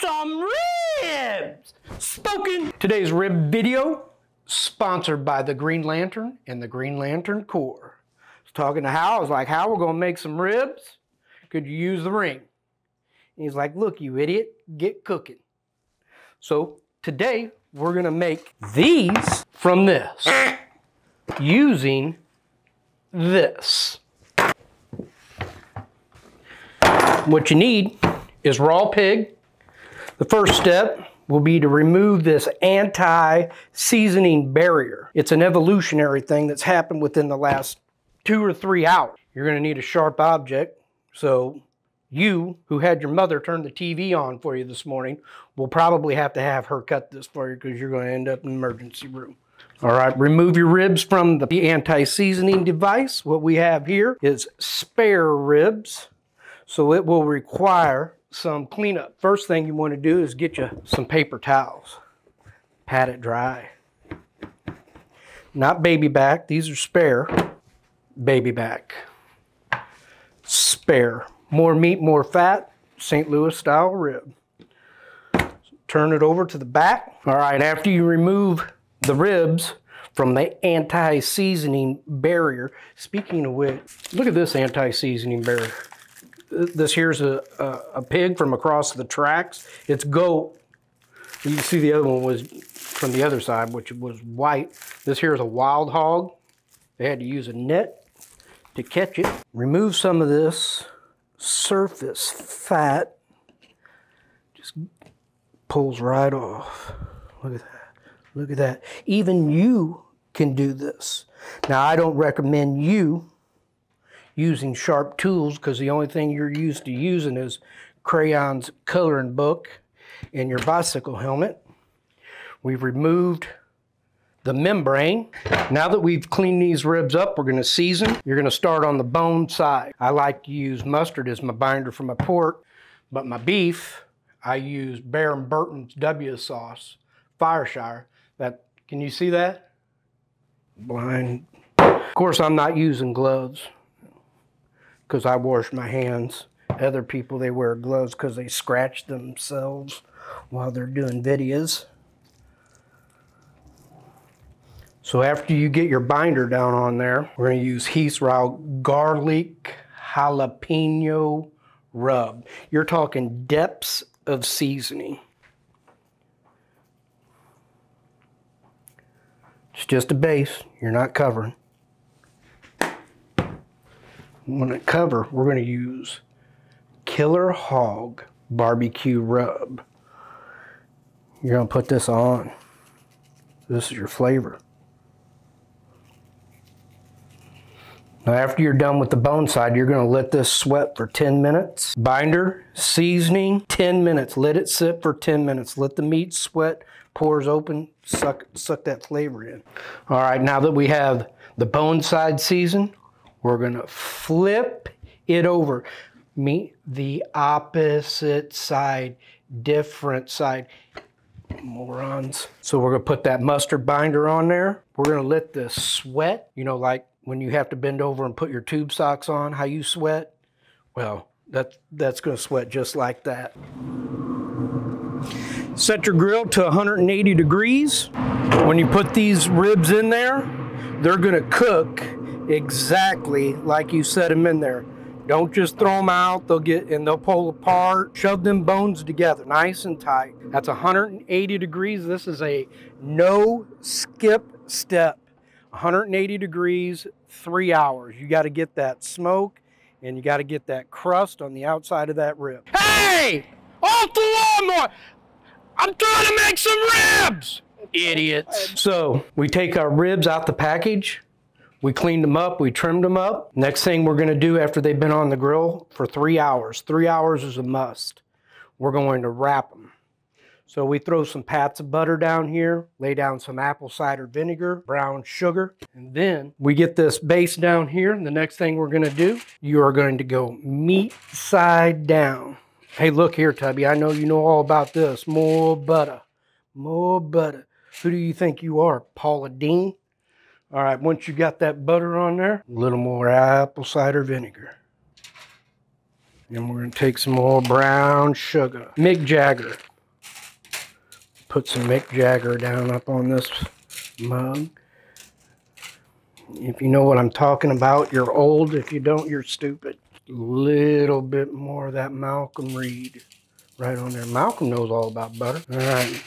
some ribs. Spoken. Today's rib video sponsored by the Green Lantern and the Green Lantern Corps. I was talking to Hal. I was like, Hal, we're going to make some ribs. Could you use the ring? And he's like, look, you idiot, get cooking. So today we're going to make these from this using this. What you need is raw pig. The first step will be to remove this anti-seasoning barrier. It's an evolutionary thing that's happened within the last 2 or 3 hours. You're going to need a sharp object, so you, who had your mother turn the TV on for you this morning, will probably have to have her cut this for you because you're going to end up in the emergency room. All right, remove your ribs from the anti-seasoning device. What we have here is spare ribs, so it will require some cleanup. First thing you want to do is get you some paper towels. Pat it dry. Not baby back, these are spare. Baby back. Spare. More meat, more fat, St. Louis style rib. Turn it over to the back. All right, after you remove the ribs from the anti-seasoning barrier, speaking of which, look at this anti-seasoning barrier. This here's a pig from across the tracks. It's goat. You can see the other one was from the other side, which was white. This here is a wild hog. They had to use a net to catch it. Remove some of this surface fat. Just pulls right off. Look at that. Look at that. Even you can do this. Now, I don't recommend you using sharp tools because the only thing you're used to using is crayons, coloring book, and your bicycle helmet. We've removed the membrane. Now that we've cleaned these ribs up, we're going to season. You're going to start on the bone side. I like to use mustard as my binder for my pork, but my beef, I use Bear and Burton's W sauce, Fireshire. Can you see that? Blind. Of course, I'm not using gloves because I wash my hands. Other people, they wear gloves because they scratch themselves while they're doing videos. So after you get your binder down on there, we're going to use Heath's Raw Garlic Jalapeno Rub. You're talking depths of seasoning. It's just a base. You're not covering. When it cover, we're going to use Killer Hog Barbecue Rub. You're going to put this on. This is your flavor. Now, after you're done with the bone side, you're going to let this sweat for 10 minutes. Binder, seasoning, 10 minutes. Let it sit for 10 minutes. Let the meat sweat, pores open, suck that flavor in. All right, now that we have the bone side seasoned, we're going to flip it over. Meet the opposite side, different side. Morons. So we're going to put that mustard binder on there. We're going to let this sweat, you know, like when you have to bend over and put your tube socks on, how you sweat? Well, that's going to sweat just like that. Set your grill to 180 degrees. When you put these ribs in there, they're going to cook exactly like you set them in there. Don't just throw them out. They'll pull apart. Shove them bones together nice and tight. That's 180 degrees. This is a no skip step. 180 degrees, 3 hours. You got to get that smoke and you got to get that crust on the outside of that rib. Hey! Off the lawnmower! I'm trying to make some ribs! Idiots. So we take our ribs out the package. We cleaned them up, we trimmed them up. Next thing we're going to do after they've been on the grill for 3 hours. 3 hours is a must. We're going to wrap them. So we throw some pats of butter down here, lay down some apple cider vinegar, brown sugar, and then we get this base down here. And the next thing we're going to do, you are going to go meat side down. Hey, look here, Tubby. I know you know all about this. More butter. More butter. Who do you think you are, Paula Deen? All right, once you got that butter on there, a little more apple cider vinegar. And we're going to take some more brown sugar. Mick Jagger. Put some Mick Jagger down up on this mug. If you know what I'm talking about, you're old. If you don't, you're stupid. A little bit more of that Malcolm Reed right on there. Malcolm knows all about butter. All right.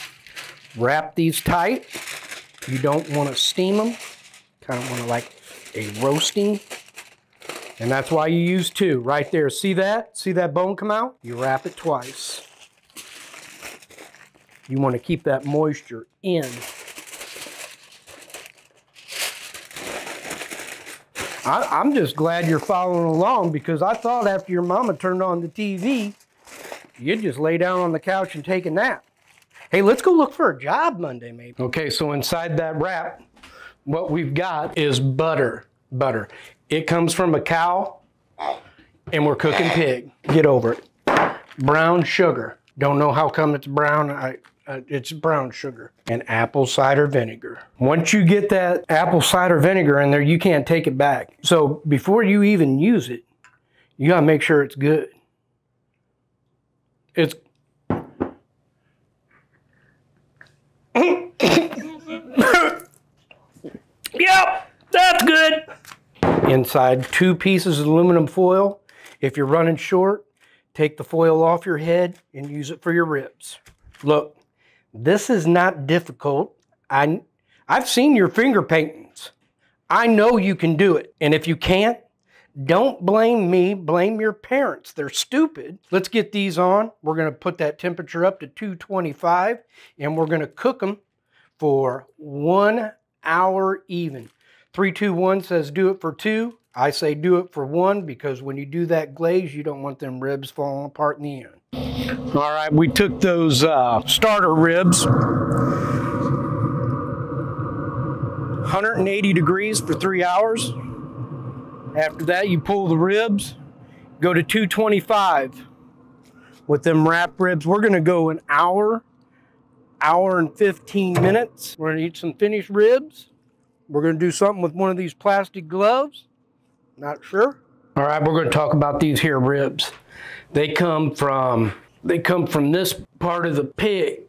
Wrap these tight. You don't want to steam them. Kind of want to like a roasting. And that's why you use 2 right there. See that? See that bone come out? You wrap it twice. You want to keep that moisture in. I'm just glad you're following along, because I thought after your mama turned on the TV, you'd just lay down on the couch and take a nap. Hey, let's go look for a job Monday, maybe. Okay, so inside that wrap, what we've got is butter. Butter. It comes from a cow, and we're cooking pig. Get over it. Brown sugar. Don't know how come it's brown. It's brown sugar. And apple cider vinegar. Once you get that apple cider vinegar in there, you can't take it back. So before you even use it, you gotta make sure it's good. It's yep, that's good. Inside 2 pieces of aluminum foil. If you're running short, take the foil off your head and use it for your ribs. Look, this is not difficult. I've seen your finger paintings. I know you can do it. And if you can't, don't blame me, blame your parents. They're stupid. Let's get these on. We're gonna put that temperature up to 225, and we're gonna cook them for 1 hour even. 321 says do it for 2. I say do it for 1, because when you do that glaze, you don't want them ribs falling apart in the end. All right, we took those starter ribs, 180 degrees for 3 hours. After that, you pull the ribs, go to 225. With them wrap ribs, we're gonna go an hour and 15 minutes. We're gonna eat some finished ribs. We're gonna do something with one of these plastic gloves. Not sure. All right, we're gonna talk about these here ribs. They come from this part of the pig.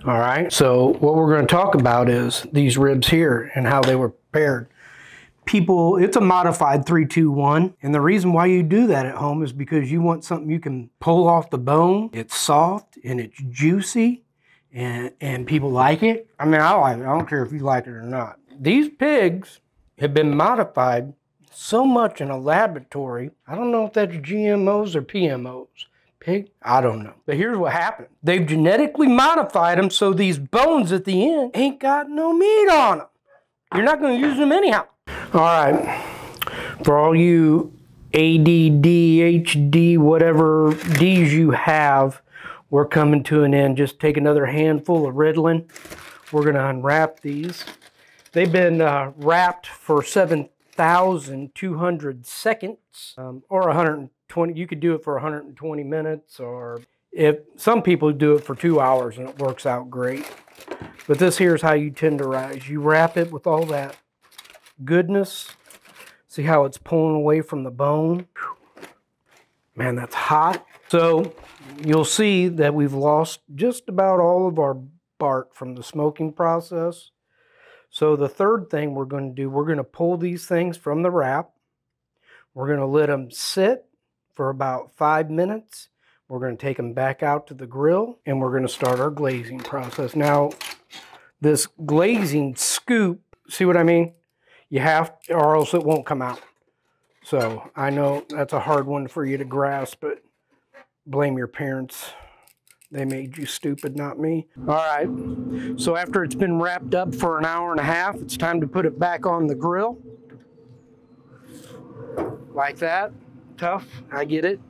All right, so what we're gonna talk about is these ribs here and how they were prepared. People, it's a modified 321, and the reason why you do that at home is because you want something you can pull off the bone. It's soft and it's juicy, and people like it. I mean, I like it. I don't care if you like it or not. These pigs have been modified so much in a laboratory. I don't know if that's GMOs or PMOs. Pig? I don't know. But here's what happened. They've genetically modified them so these bones at the end ain't got no meat on them. You're not going to use them anyhow. All right. For all you ADD, HD, whatever D's you have, we're coming to an end. Just take another handful of Ritalin. We're going to unwrap these. They've been wrapped for 7,200 seconds, or 120. You could do it for 120 minutes, or if some people do it for 2 hours, and it works out great. But this here is how you tenderize. You wrap it with all that goodness. See how it's pulling away from the bone? Man, that's hot. So you'll see that we've lost just about all of our bark from the smoking process. So the third thing we're going to do, we're going to pull these things from the wrap. We're going to let them sit for about 5 minutes. We're going to take them back out to the grill, and we're going to start our glazing process. Now, this glazing scoop, see what I mean? You have to, or else it won't come out. So I know that's a hard one for you to grasp, but blame your parents. They made you stupid, not me. All right, so after it's been wrapped up for an hour and a half, it's time to put it back on the grill. Like that. Tough, I get it.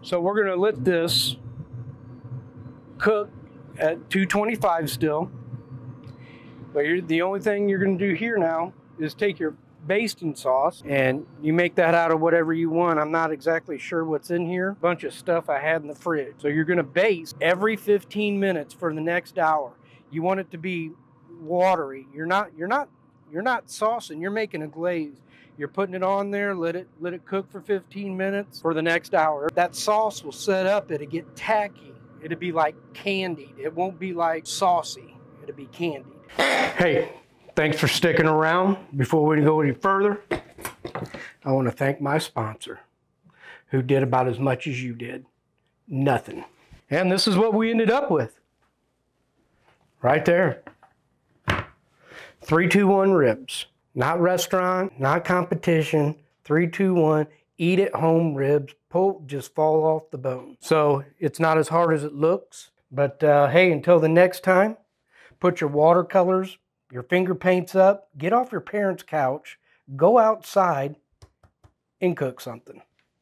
So we're gonna let this cook at 225 still. But the only thing you're gonna do here now is take your basting sauce, and you make that out of whatever you want. I'm not exactly sure what's in here. Bunch of stuff I had in the fridge. So you're gonna baste every 15 minutes for the next hour. You want it to be watery. You're not saucing, you're making a glaze. You're putting it on there, let it cook for 15 minutes for the next hour. That sauce will set up, it'll get tacky. It'll be like candied. It won't be like saucy. It'll be candied. Hey, thanks for sticking around. Before we go any further, I want to thank my sponsor, who did about as much as you did. Nothing. And this is what we ended up with. Right there. 3-2-1 ribs. Not restaurant, not competition. 3-2-1, eat at home ribs. Just fall off the bone. So it's not as hard as it looks. But hey, until the next time, put your watercolors, your finger paints up, get off your parents' couch, go outside and cook something.